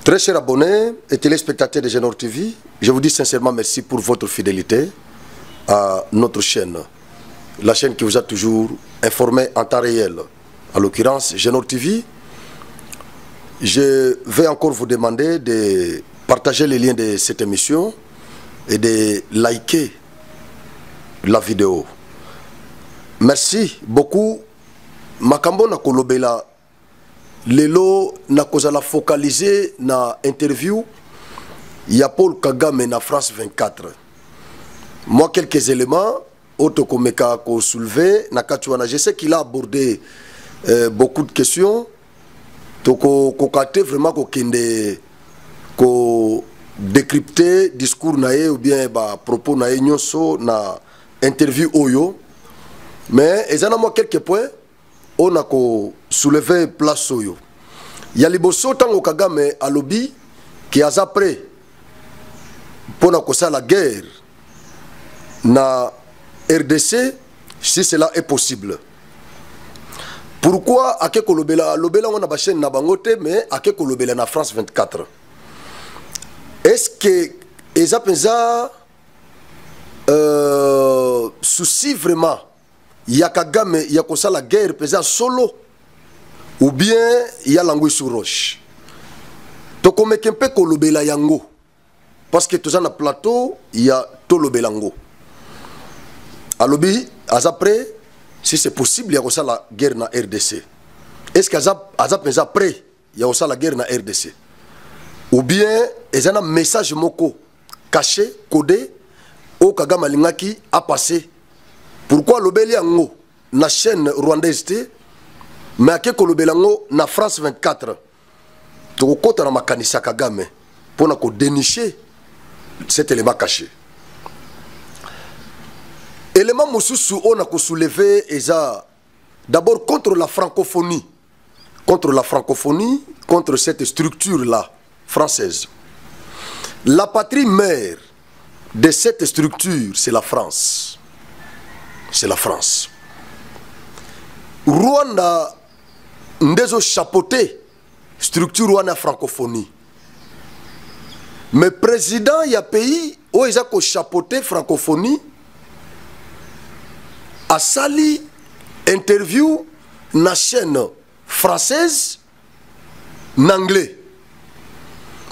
Très chers abonnés et téléspectateurs de Genor TV, je vous dis sincèrement merci pour votre fidélité à notre chaîne. La chaîne qui vous a toujours informé en temps réel. En l'occurrence, Genor TV. Je vais encore vous demander de partager les liens de cette émission et de liker la vidéo. Merci beaucoup. Makambo na kolobela lelo na kozala focaliser na interview ya Paul Kagame na France 24. Moi quelques éléments autokomeka ko soulever na katuana. Je sais qu'il a abordé beaucoup de questions. Toko kokate vraiment ko kende ko décrypter discours nae ou bien ba propos nae nyonso na interview oyo. Mais ezana moi quelques points on a soulevé place oyo. Ya liboso tango Kagame a lobby qui a après pour la guerre na RDC si cela est possible. Pourquoi ake kolobela lobela on a ba chaîne na bangote mais ake kolobela na France 24. Est-ce que eza penza souci vraiment ya Kagame ya kosala guerre pesa solo ou bien ya langui sur roche tokome kempe kolobela yango parce que toza na plateau ya tolobelango alobi azapre si c'est possible ya kosala guerre na RDC. Est-ce que azap pesa prêt ya kosala guerre na RDC ou bien ezana message moko caché codé au Kagame lingaki a passé. Pourquoi lobeli yango na chaîne rwandaise te mais ake kolobelango na France 24 tokota na makanisa Kagame pour na ko dénicher cet élément caché. Élément mosusu on a ko soulever eza d'abord contre la francophonie, contre cette structure là française. La patrie mère de cette structure c'est la France. C'est la France. Rwanda ndezo chapeauté structure wana francophonie. Mais président ya pays où ils ont chapeauté francophonie a sali interview na chaîne française n'anglais.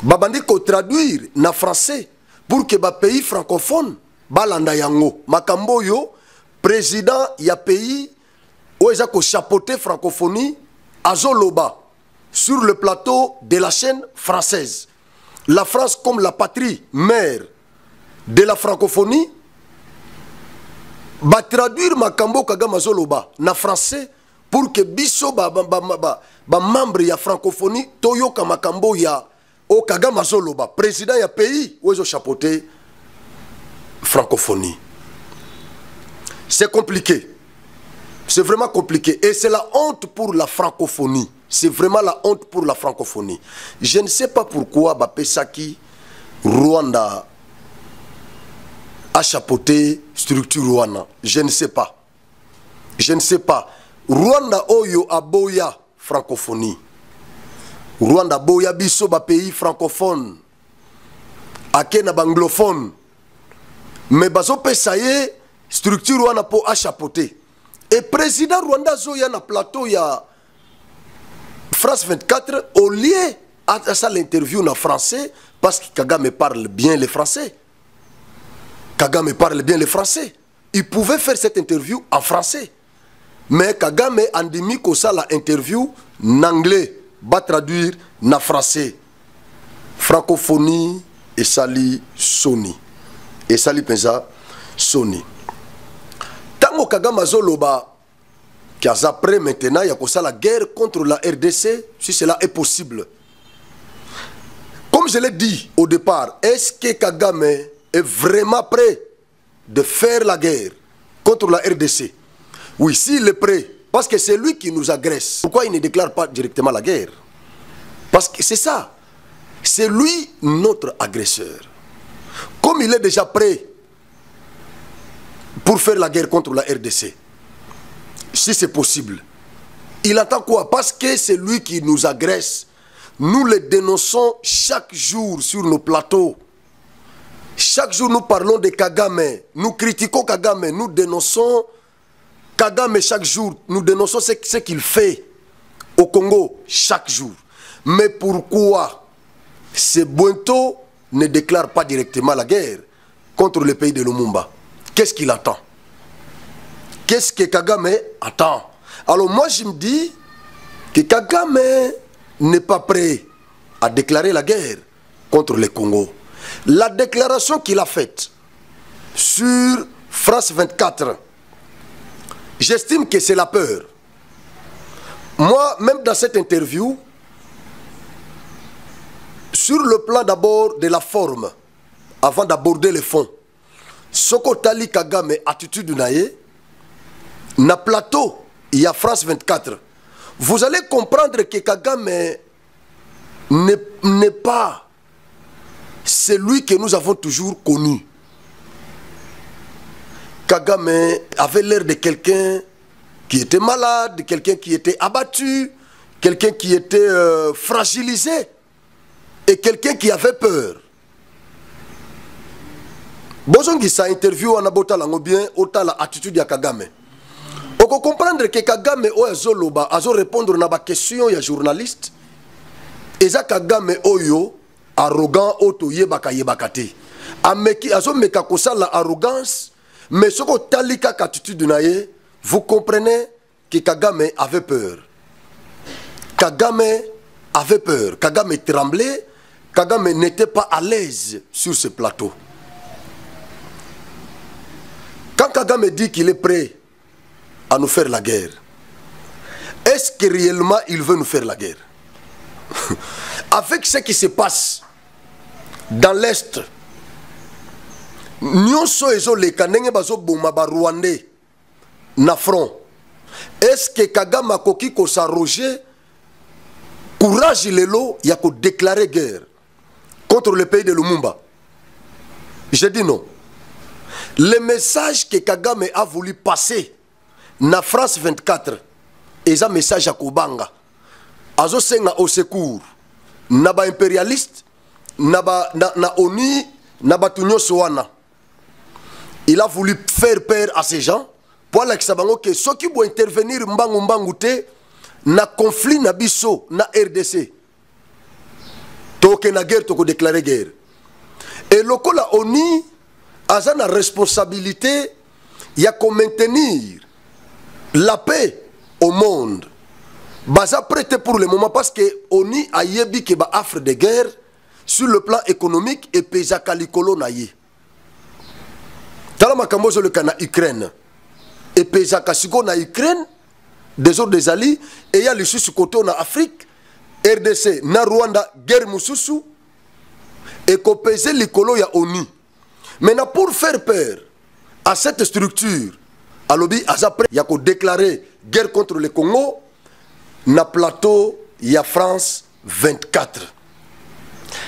Babandi ko traduire na français pour que ba pays francophone balanda yango makambo yo président ya pays où ils ont chapeauté francophonie azoloba sur le plateau de la chaîne française. La France comme la patrie mère de la francophonie va traduire makambo Kagame azoloba na français pour que biso ba membre ya francophonie toyoka makambo ya o Kagame azoloba président ya pays où ils ont chapeauté francophonie. C'est compliqué. C'est vraiment compliqué. Et c'est la honte pour la francophonie. C'est vraiment la honte pour la francophonie. Je ne sais pas pourquoi Bapesaki, Rwanda, a chapeauté structure Rwanda. Je ne sais pas. Je ne sais pas. Rwanda Oyo Aboya francophonie. Rwanda Boya Biso ba pays francophone. Akena banglophone. Mais bazo pesaye structure wana po a chapeauté. Et président Rwanda Zoya na plateau ya France 24 au lieu à ça l'interview na français parce que Kagame parle bien le français. Kagame parle bien le français. Il pouvait faire cette interview en français. Mais Kagame andimi ko ça la interview en anglais va traduire na français. Francophonie et sali Sony. Et sali pensa Sony. Tango Kagame azoloba qui a après maintenant il y a la guerre contre la RDC si cela est possible. Comme je l'ai dit au départ, est-ce que Kagame est vraiment prêt de faire la guerre contre la RDC? Oui, s'il est prêt, parce que c'est lui qui nous agresse. Pourquoi il ne déclare pas directement la guerre? Parce que c'est ça. C'est lui notre agresseur. Comme il est déjà prêt pour faire la guerre contre la RDC, si c'est possible, il attend quoi? Parce que c'est lui qui nous agresse. nous les dénonçons chaque jour sur nos plateaux. Chaque jour, nous parlons de Kagame. Nous critiquons Kagame. Nous dénonçons Kagame chaque jour. Nous dénonçons ce qu'il fait au Congo chaque jour. Mais pourquoi Sebouento ne déclare pas directement la guerre contre le pays de Lumumba? Qu'est-ce qu'il attend? Qu'est-ce que Kagame attend? Alors moi, je me dis que Kagame n'est pas prêt à déclarer la guerre contre le Congo. La déclaration qu'il a faite sur France 24, j'estime que c'est la peur. Moi, même dans cette interview, sur le plan d'abord de la forme, avant d'aborder le fond, Soko Tali Kagame, attitude naïe, na plateau, il y a France 24. Vous allez comprendre que Kagame n'est pas celui que nous avons toujours connu. Kagame avait l'air de quelqu'un qui était malade, quelqu'un qui était abattu, quelqu'un qui était fragilisé et quelqu'un qui avait peur. Bozongi sa interview on a bota lango bien autant la attitude ya Kagame. On peut comprendre que Kagame o azoloba azo répondre na ba question ya journaliste. Eza Kagame oyo arrogant auto yebaka yebakate. Ameki azo meka kosala arrogance mais soko talika attitude na ye, vous comprenez que Kagame avait peur. Kagame avait peur, Kagame tremblait, Kagame n'était pas à l'aise sur ce plateau. Quand Kagame dit qu'il est prêt à nous faire la guerre, est-ce que réellement il veut nous faire la guerre? Avec ce qui se passe dans l'Est, nyonso ezo leka ndenge bazo boma ba Rwandais na front. Est-ce que Kagame akoki ko s'arroger courage lelo ya ko déclarer guerre contre le pays de Lumumba? Je dis non. Le message que Kagame a voulu passer na France 24 est un message à Kobanga. Azo senga au secours na ba impérialiste na ONU na ba tunyo soana. Il a voulu faire peur à ces gens pour l'exabango que ceux qui vont intervenir mbangu te na conflit na biso na RDC. Toke na guerre toko déclarer guerre. Et loko la ONU a la responsabilité ya ko maintenir la paix au monde. Baza prêté pour le moment parce que ONU a yebi ke ba affre de guerre sur le plan économique et pesa kalikolo na ye. Tala makambo zo le kana Ukraine et pesa kasiko na Ukraine des autres des alliés et il y a le sous côté na Afrique RDC na Rwanda guerre mususu et ko pesa likolo ya ONU. Maintenant pour faire peur à cette structure à lobby après il y a ko déclarer guerre contre le Congo na plateau il y a France 24.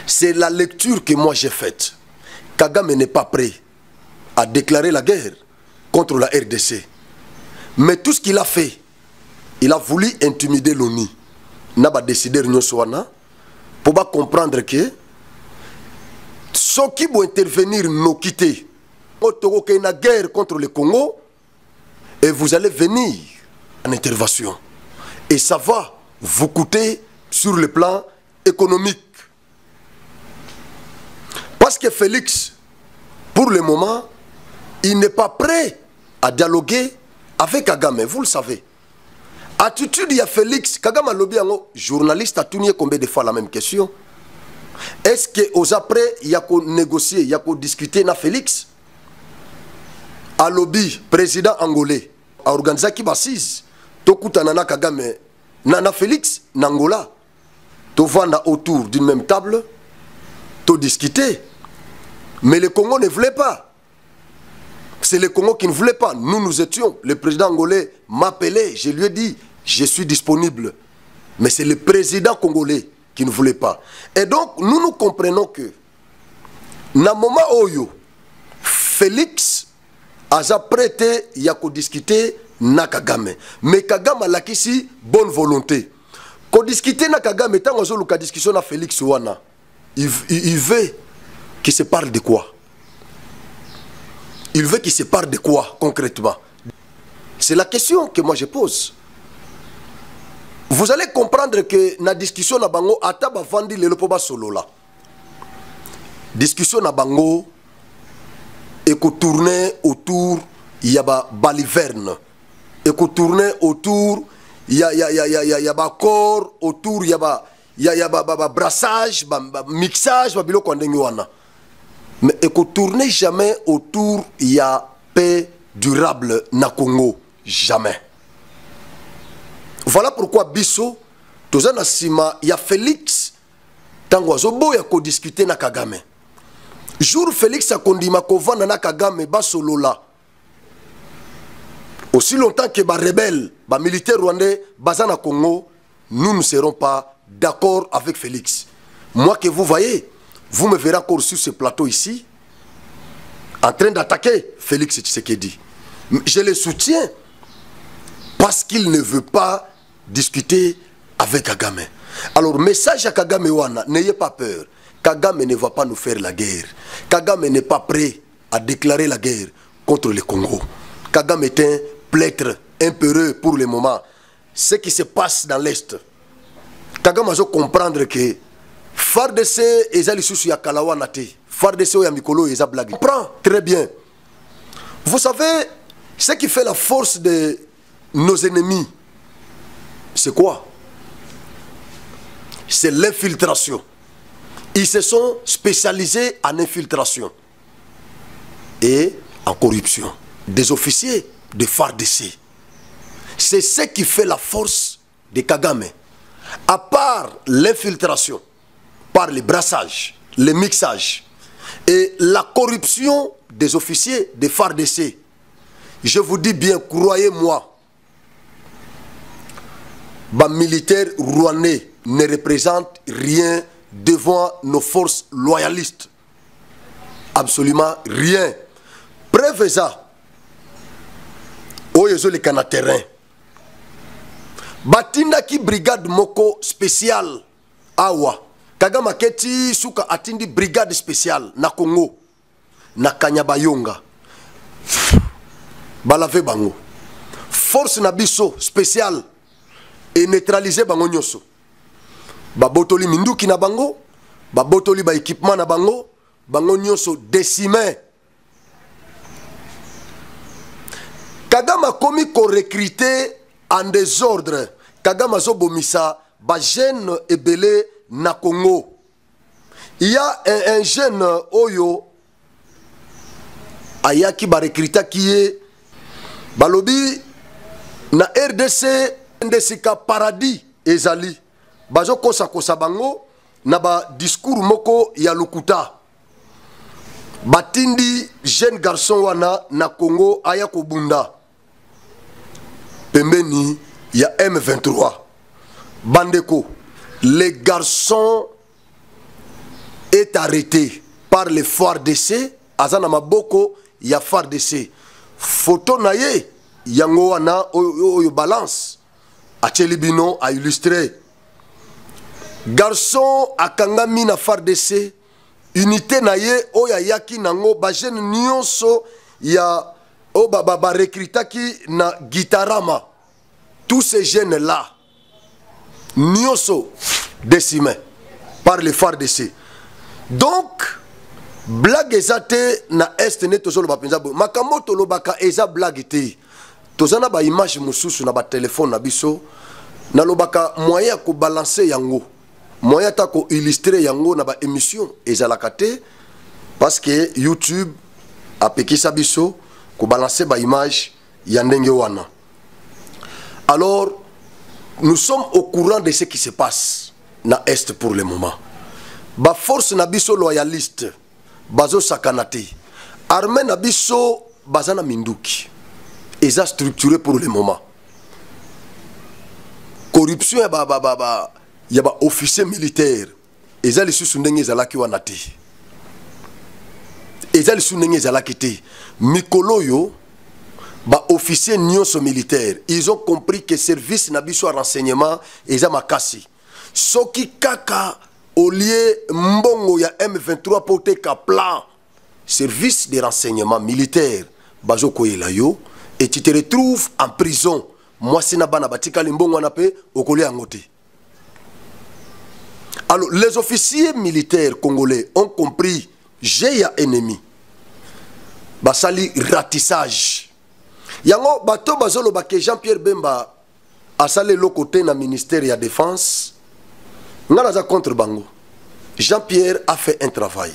C'est la lecture que moi j'ai faite. Kagame n'est pas prêt à déclarer la guerre contre la RDC. Mais tout ce qu'il a fait, il a voulu intimider l'ONU. N'a pas décidé pour pas comprendre que ceux qui vont intervenir nous quitter. Il y a une guerre contre le Congo et vous allez venir en intervention. Et ça va vous coûter sur le plan économique. Parce que Félix, pour le moment, il n'est pas prêt à dialoguer avec Kagame, vous le savez. Attitude, il y a Félix, Kagame a lobby, journaliste a tourné combien de fois la même question. Est-ce qu'aux après, il y a qu'à négocier, il y a qu'à discuter na Félix? A lobby, président angolais, a organisé qui bassise, Tokuta nana Kagame, nana Félix, n'Angola, to vanda autour d'une même table, to discuter. Mais le Congo ne voulait pas. C'est le Congo qui ne voulait pas. Nous étions. Le président angolais m'appelait. Je lui ai dit, je suis disponible. Mais c'est le président congolais qui ne voulait pas. Et donc, nous comprenons que, dans le moment où Félix a prêté, il y a qu'à discuter na Kagame. Mais Kagame a l'acquis bonne volonté. discuter na Kagame tant ozo luka discussion na Félix wana. Il veut qu'il se parle de quoi? Il veut qu'il se parle de quoi concrètement? C'est la question que moi je pose. Vous allez comprendre que la discussion na bango ataba vandi le lopo ba solo là. Discussion na bango et que tourner autour il y a ba baliverne et que tourner autour il y a ba corps autour il y a ba brassage ba mixage ba biloko ndenge wana. Mais et que tourner jamais autour il y a paix durable na Congo jamais. Voilà pourquoi biso tozana sima ya Félix tango azobo ya ko discuter na Kagame. Jour Félix a kondima kovanda na Kagame ba solo là. Aussi longtemps que ba rebelle, ba militaire rwandais bazana Congo, nous ne serons pas d'accord avec Félix. Moi que vous voyez, vous me verrez encore sur ce plateau ici en train d'attaquer Félix Tshisekedi. Je le soutiens parce qu'il ne veut pas discuter avec Kagame. Alors, message à Kagame wana, n'ayez pas peur. Kagame ne va pas nous faire la guerre. Kagame n'est pas prêt à déclarer la guerre contre le Congo. Kagame est un plâtre impérieux pour le moment. Ce qui se passe dans l'Est. Kagame doit comprendre que FARDC est allé sur Yakalawana te. FARDC est Mikolo et blague. Comprends très bien. Vous savez, ce qui fait la force de nos ennemis, c'est quoi? C'est l'infiltration. Ils se sont spécialisés en infiltration et en corruption. Des officiers de FARDC. C'est ce qui fait la force de Kagame. À part l'infiltration, par les brassages, les mixages et la corruption des officiers de FARDC, je vous dis bien, croyez-moi, les militaires rwandais ne représentent rien devant nos forces loyalistes. Absolument rien. Preuve ça. Oyezo le canaterrain. Batinda ki brigade moko spéciale. Awa. Kagame keti suka atindi brigade spéciale na Congo. Na Kanyabayonga. Balave bango. Force na biso spéciale. Et neutraliser bango nyoso. Babotoli minduki na bango, babotoli ba équipement na bango, bango nyoso décimé. Kagame a commis qu'on recruter en désordre. Kagame zo bomisa ba jeune ebele na Congo. Il y a un jeune oyo ayaki ba recruter qui est balobi na RDC ndesika paradis ezali. Bazo kosa kosa bango na ba discours moko ya lukuta. Batindi jeune garçon wana na Congo aya kobunda. Pembeni ya M23. Bandeko, le garçon est arrêté par les FARDC. Azana maboko ya FARDC. Photo na ye yango wana oyo balance. Achelibino a illustré. Garçon akangami na FARDC, unité na ye oya yaki nango ba jeune nyonso ya o ba recrutaki na Gitarama. Tous ces jeunes là nyonso décimés par les FARDC. Donc blague ezate na est ne tozolo ba penza makamoto lobaka eza blague te. Tozana ba image mususu na ba téléphone na biso na lobaka moyen ko balancer yango. Moyen ta ko illustrer yango na ba émission ezalaka te parce que YouTube a pekisa biso ko balancer ba image ya ndenge wana. Alors nous sommes au courant de ce qui se passe na est pour le moment. Ba force na biso loyaliste bazo sakanate. Armée na biso bazana minduki. Eza structuré pour le moment. Corruption ya ba officier militaire. Eza li susu ndenge ezalaki wana te. Eza li susu ndenge ezalaki te. Mikolo yo Ba officiers nyonso militaires, ils ont compris que service na biso renseignement eza makasi. Soki kaka au lieu mbongo ya M23 pote ka plan service de renseignement militaire bazo koyela yo et tu te retrouves en prison. Moi c'est na bana batika limbongo na pe okole angote. Alors les officiers militaires congolais ont compris j'ai ya ennemi. Basali ratissage. Yango bato bazolo bake Jean-Pierre Bemba a salé le côté na ministère de la défense. Ngana contre bango. Jean-Pierre a fait un travail.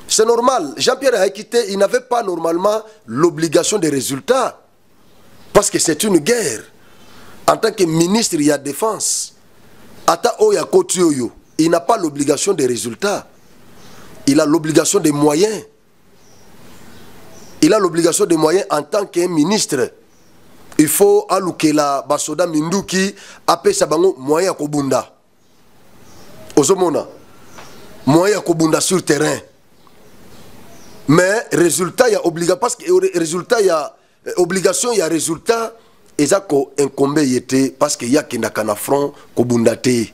C'est normal. Jean-Pierre a quitté, il n'avait pas normalement l'obligation des résultats. Parce que c'est une guerre. En tant que ministre de la défense, Ata Oya Kotioyo, il n'a pas l'obligation des résultats. Il a l'obligation des moyens. Il a l'obligation des moyens en tant que ministre. Il faut alouker la basoda minduki apé sabango moyen kobunda. Ozomona moyen kobunda sur terrain. Mais résultat il y a obligation parce que résultat il y a obligation il y a résultat et ça ko incombe yete parce que y a kinaka na front kobunda te.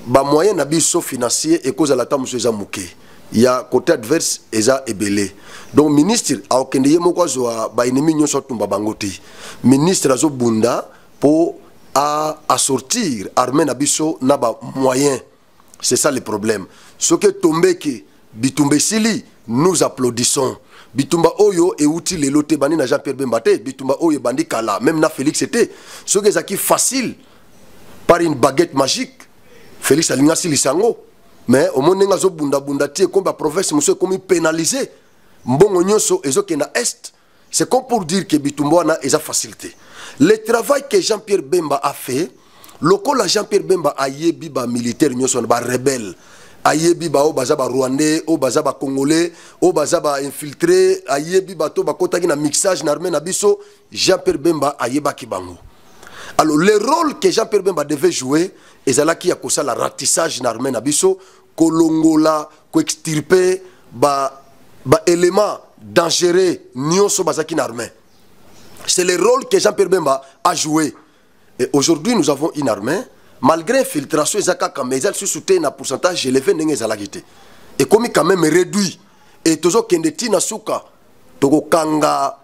Ba moyen na biso financier et cause à la temps monsieur Zamouké. Il y a côté adverse eza ebelé. Donc ministre a okendeye moko zo ba ennemi nyonso tumba bangote. Ministre azo bunda pour sortir armée na biso na ba moyen. C'est ça le problème. Ce que tombeki bitumbe sili nous applaudissons. Bitumba oyo e outil le loté bani na Jean-Pierre Bemba te, bitumba oyo bandi kala, même na Félix c'était. Ce que zaki facile par une baguette magique. Félix alinga sili sango. Mais au moment où bunda bunda tie comme la province monsieur comme pénalisé mbongo nyonso ezoke na est c'est comme pour dire que bitumba na eza facilité. Le travail que Jean-Pierre Bemba a fait lokola Jean-Pierre Bemba ayebi ba militaire nyonso ba rebelle ayebi ba o baza ba rwandais o baza ba congolais o baza ba infiltré ayebi ba to ba kotaki na mixage na armée na biso Jean-Pierre Bemba ayeba ki bango. Alors le rôle que Jean-Pierre Bemba devait jouer ezalaki ya kosala ratissage na armée na biso kolongola ko extirper ba élément dangereux nyonso bazaki na armée. C'est le rôle que Jean-Pierre Bemba a joué. Et aujourd'hui nous avons une armée malgré infiltration ezaka mais elle se soutient na pourcentage élevé ndenge ezalaki te. Et comme quand même réduit et tozo kendeti na suka toko kanga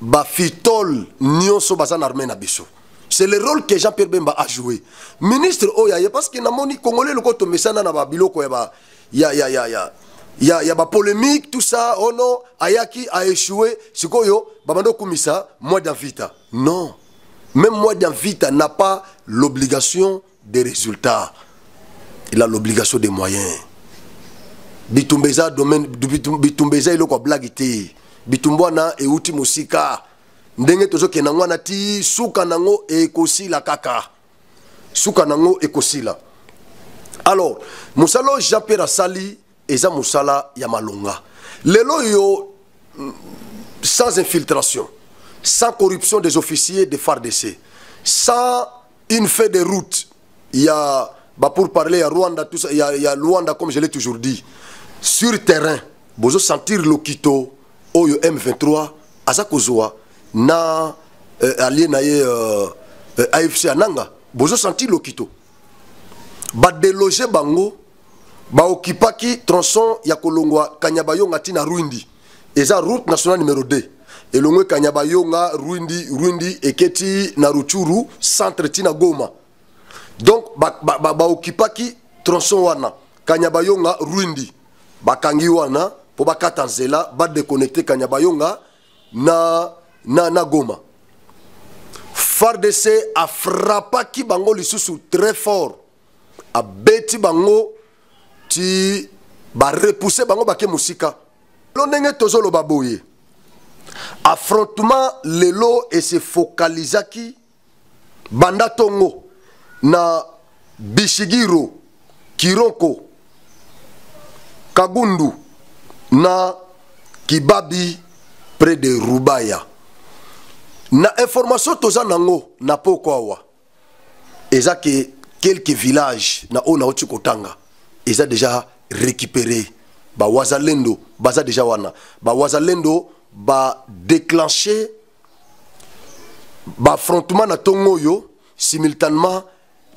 ba fitol nyonso bazana armée na biso. C'est le rôle que Jean-Pierre Bemba a joué. Ministre Oya, parce que namoni Congolais le koto mesana na ba biloko ya ba polémique tout ça, oh non, Ayaki a échoué, sikoyo babando kumisa moi d'Anvita. Non. Même moi d'Anvita n'a pas l'obligation des résultats. Il a l'obligation des moyens. Bitumbeza domaine bitumbeza iloko blagité. Bitumbwana e uti musika. Ndenge tozo kenangwa na ti suka nango ekosila kaka. Suka nango ekosila. Alors, musalo Jean-Pierre Asali eza musala ya malonga. Lelo yo sans infiltration, sans corruption des officiers de FARDC, sans une feuille de route. Il y a pour parler à Rwanda tout ça, il y a Rwanda comme je l'ai toujours dit. Sur terrain, bozo sentir lokito oyo M23 azakozoa na allié na AFC ananga bozo senti lokito ba déloger bango ba okipaki tronçon ya kolongwa Kanyabayonga tina Rwindi eza route nationale numéro 2 elongwe Kanyabayonga Rwindi eketi na Ruchuru centre tina Goma. Donc ba okipaki tronçon wana Kanyabayonga Rwindi bakangi wana po bakata nzela ba déconnecter Kanyabayonga na Goma. FARDC a frappé bango lisusu très fort. A beti bango ti ba repousser bango bake musika. Lo ndenge tozolo baboye. Affrontement lelo et se focalisaki banda tongo na Bishigiro, Kiroko, Kagundu na Kibabi près de Rubaya. Na information toza nango na pokwawa. Eza que quelques villages na ona oti kotanga eza déjà récupéré. Ba wazalendo baza déjà wana. Ba wazalendo ba déclencher ba affrontement na tongo yo simultanément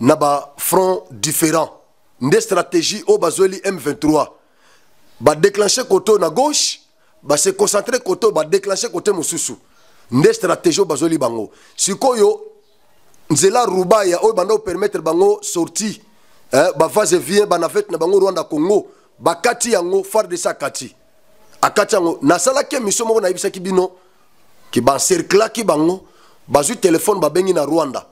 na ba front différent nde stratégie au bazoli M23 ba déclencher côté na gauche ba se concentrer côté ba déclencher côté mosusu nde stratégie au bazoli bango sikoyo nzela rubaya o bando permettre bango sortie ba phase vient ba navette na bango Rwanda Congo ba kati yango phare de sa kati akati yango na sala ke mission mo na ibisa ki bino ki ba cercle ki bango bazu téléphone ba bengi na Rwanda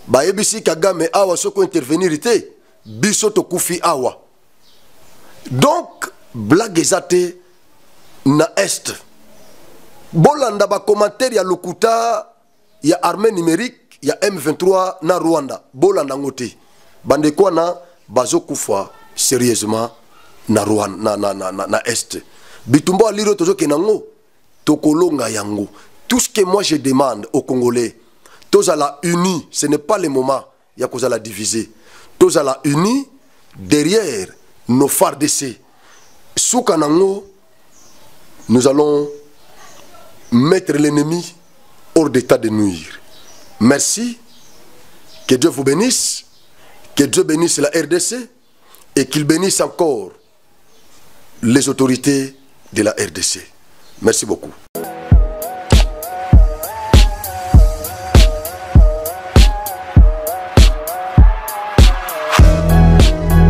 ba ebisi Kagame awa soko intervenir te biso to kufi awa donc blague ezate na est bolanda ba commentaire ya lokuta ya armée numérique ya M23 na Rwanda bolanda ngote bande kwa na bazo kufa sérieusement na Rwanda na est bitumbo aliro tozo kenango tokolonga yango. Tout ce que moi je demande aux Congolais, tous à la unis, ce n'est pas le moment, il y a cause à la diviser. Tous à la unis, derrière nos phares d'essai. Sous Kanango, nous allons mettre l'ennemi hors d'état de nuire. Merci, que Dieu vous bénisse, que Dieu bénisse la RDC et qu'il bénisse encore les autorités de la RDC. Merci beaucoup.